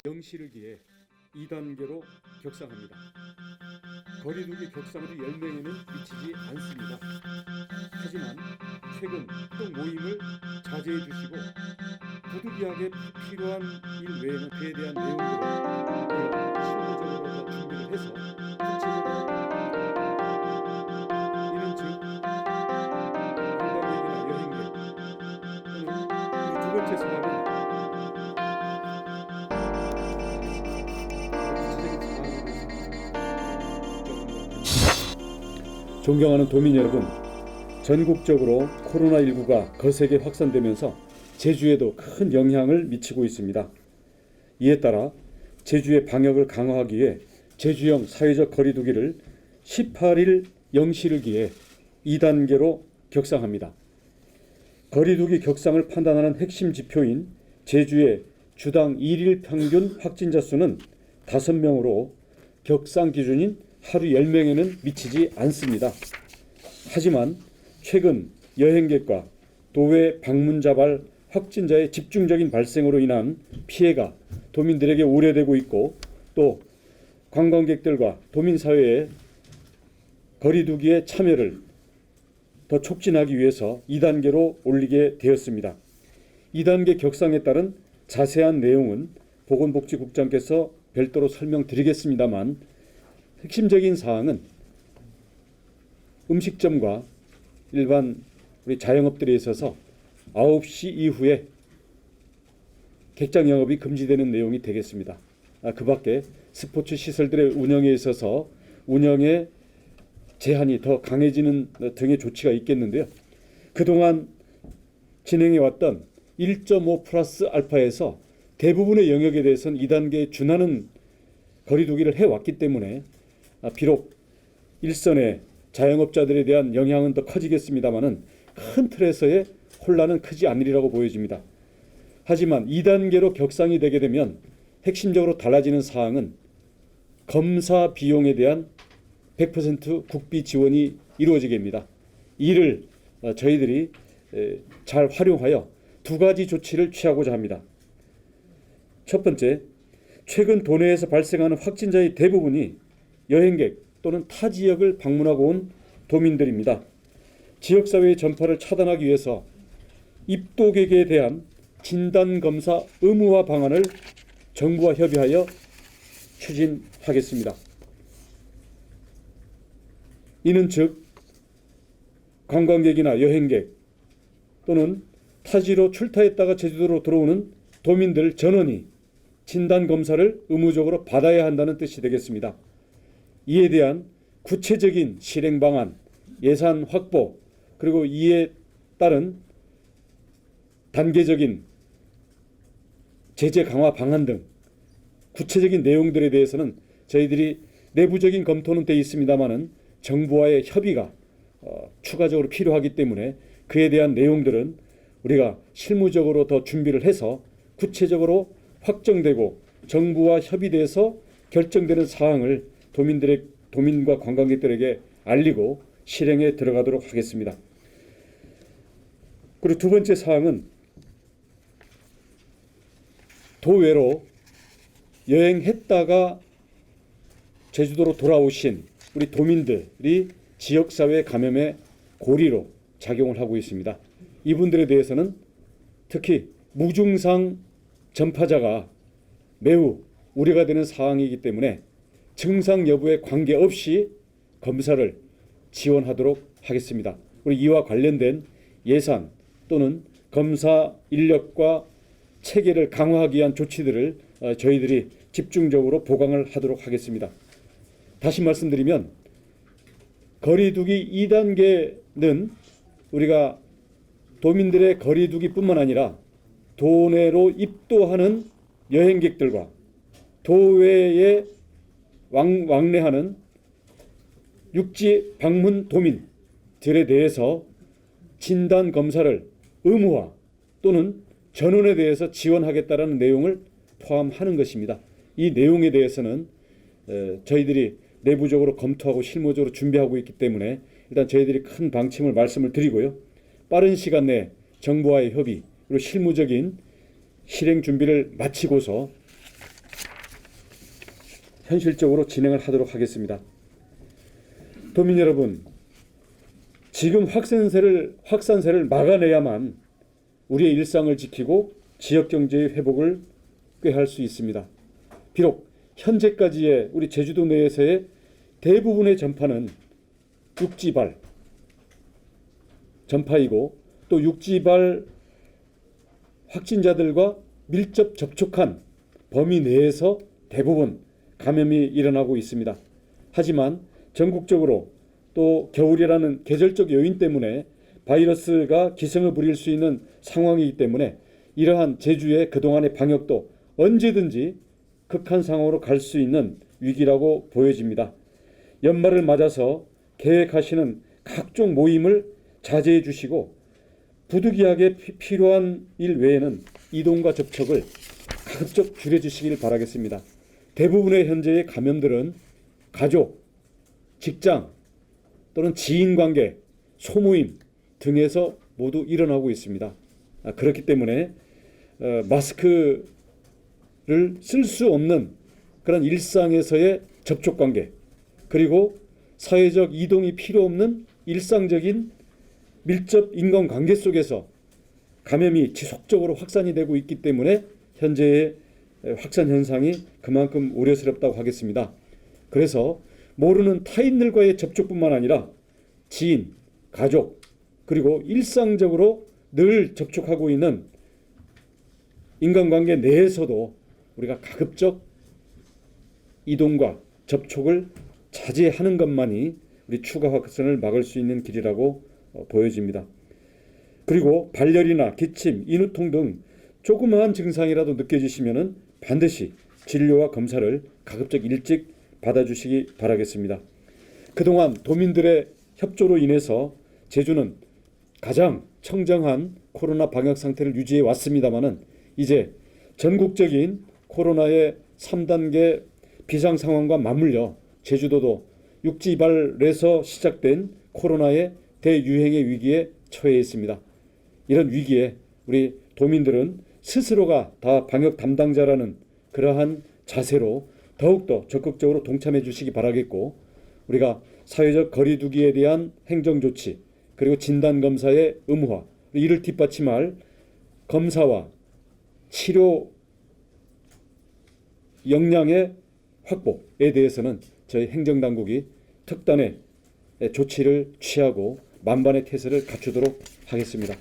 0시를 기해 2단계로 격상합니다. 거리두기 격상으로 10명에는 미치지 않습니다. 하지만 최근 또 모임을 자제해 주시고 부득이하게 필요한 일 외에는 그에 대한 내용들을 실무적으로 더 준비를 해서 구체적으로 이는 즉 관광객이나 여행객 또는 두 번째 사항은 존경하는 도민 여러분, 전국적으로 코로나19가 거세게 확산되면서 제주에도 큰 영향을 미치고 있습니다. 이에 따라 제주의 방역을 강화하기 위해 제주형 사회적 거리두기를 18일 0시를 기해 2단계로 격상합니다. 거리두기 격상을 판단하는 핵심 지표인 제주의 주당 1일 평균 확진자 수는 5명으로 격상 기준인 하루 10명에는 미치지 않습니다. 하지만 최근 여행객과 도외 방문 자발 확진자의 집중적인 발생으로 인한 피해가 도민들에게 우려되고 있고 또 관광객들과 도민사회의 거리두기의 참여를 더 촉진하기 위해서 2단계로 올리게 되었습니다. 2단계 격상에 따른 자세한 내용은 보건복지국장께서 별도로 설명드리겠습니다만 핵심적인 사항은 음식점과 일반 우리 자영업들에 있어서 9시 이후에 객장 영업이 금지되는 내용이 되겠습니다. 그 밖에 스포츠 시설들의 운영에 있어서 운영에 제한이 더 강해지는 등의 조치가 있겠는데요. 그동안 진행해왔던 1.5 플러스 알파에서 대부분의 영역에 대해서는 2단계에 준하는 거리두기를 해왔기 때문에 비록 일선의 자영업자들에 대한 영향은 더 커지겠습니다마는 큰 틀에서의 혼란은 크지 않으리라고 보여집니다. 하지만 2단계로 격상이 되게 되면 핵심적으로 달라지는 사항은 검사 비용에 대한 100% 국비 지원이 이루어지게 됩니다. 이를 저희들이 잘 활용하여 두 가지 조치를 취하고자 합니다. 첫 번째, 최근 도내에서 발생하는 확진자의 대부분이 여행객 또는 타 지역을 방문하고 온 도민들입니다. 지역사회의 전파를 차단하기 위해서 입도객에 대한 진단검사 의무화 방안을 정부와 협의하여 추진하겠습니다. 이는 즉 관광객이나 여행객 또는 타지로 출타했다가 제주도로 들어오는 도민들 전원이 진단검사를 의무적으로 받아야 한다는 뜻이 되겠습니다. 이에 대한 구체적인 실행 방안, 예산 확보, 그리고 이에 따른 단계적인 제재 강화 방안 등 구체적인 내용들에 대해서는 저희들이 내부적인 검토는 돼 있습니다마는 정부와의 협의가 추가적으로 필요하기 때문에 그에 대한 내용들은 우리가 실무적으로 더 준비를 해서 구체적으로 확정되고 정부와 협의돼서 결정되는 사항을 도민과 관광객들에게 알리고 실행에 들어가도록 하겠습니다. 그리고 두 번째 사항은 도외로 여행했다가 제주도로 돌아오신 우리 도민들이 지역사회 감염의 고리로 작용을 하고 있습니다. 이분들에 대해서는 특히 무증상 전파자가 매우 우려가 되는 상황이기 때문에 증상 여부에 관계없이 검사를 지원하도록 하겠습니다. 그리고 이와 관련된 예산 또는 검사 인력과 체계를 강화하기 위한 조치들을 저희들이 집중적으로 보강을 하도록 하겠습니다. 다시 말씀드리면 거리두기 2단계는 우리가 도민들의 거리두기뿐만 아니라 도내로 입도하는 여행객들과 도외에 왕래하는 육지 방문 도민들에 대해서 진단 검사를 의무화 또는 전원에 대해서 지원하겠다라는 내용을 포함하는 것입니다. 이 내용에 대해서는 저희들이 내부적으로 검토하고 실무적으로 준비하고 있기 때문에 일단 저희들이 큰 방침을 말씀을 드리고요. 빠른 시간 내에 정부와의 협의 그리고 실무적인 실행 준비를 마치고서 현실적으로 진행을 하도록 하겠습니다. 도민 여러분, 지금 확산세를 막아내야만 우리의 일상을 지키고 지역경제의 회복을 꾀할 수 있습니다. 비록 현재까지의 우리 제주도 내에서의 대부분의 전파는 육지발 전파이고, 또 육지발 확진자들과 밀접 접촉한 범위 내에서 대부분 감염이 일어나고 있습니다. 하지만 전국적으로 또 겨울이라는 계절적 요인 때문에 바이러스가 기승을 부릴 수 있는 상황이기 때문에 이러한 제주의 그동안의 방역도 언제든지 극한 상황으로 갈 수 있는 위기라고 보여집니다. 연말을 맞아서 계획하시는 각종 모임을 자제해 주시고, 부득이하게 필요한 일 외에는 이동과 접촉을 가급적 줄여주시길 바라겠습니다. 대부분의 현재의 감염들은 가족, 직장 또는 지인관계, 소모임 등에서 모두 일어나고 있습니다. 그렇기 때문에 마스크를 쓸 수 없는 그런 일상에서의 접촉관계, 그리고 사회적 이동이 필요 없는 일상적인 밀접 인간관계 속에서 감염이 지속적으로 확산이 되고 있기 때문에 현재의 확산 현상이 그만큼 우려스럽다고 하겠습니다. 그래서 모르는 타인들과의 접촉뿐만 아니라 지인, 가족, 그리고 일상적으로 늘 접촉하고 있는 인간관계 내에서도 우리가 가급적 이동과 접촉을 자제하는 것만이 우리 추가 확산을 막을 수 있는 길이라고 보여집니다. 그리고 발열이나 기침, 인후통 등 조그마한 증상이라도 느껴지시면 반드시 진료와 검사를 가급적 일찍 받아주시기 바라겠습니다. 그동안 도민들의 협조로 인해서 제주는 가장 청정한 코로나 방역 상태를 유지해 왔습니다마는 이제 전국적인 코로나의 3단계 비상 상황과 맞물려 제주도도 육지발에서 시작된 코로나의 대유행의 위기에 처해 있습니다. 이런 위기에 우리 도민들은 스스로가 다 방역 담당자라는 그러한 자세로 더욱더 적극적으로 동참해 주시기 바라겠고, 우리가 사회적 거리두기에 대한 행정조치, 그리고 진단검사의 의무화, 이를 뒷받침할 검사와 치료 역량의 확보에 대해서는 저희 행정당국이 특단의 조치를 취하고 만반의 태세를 갖추도록 하겠습니다.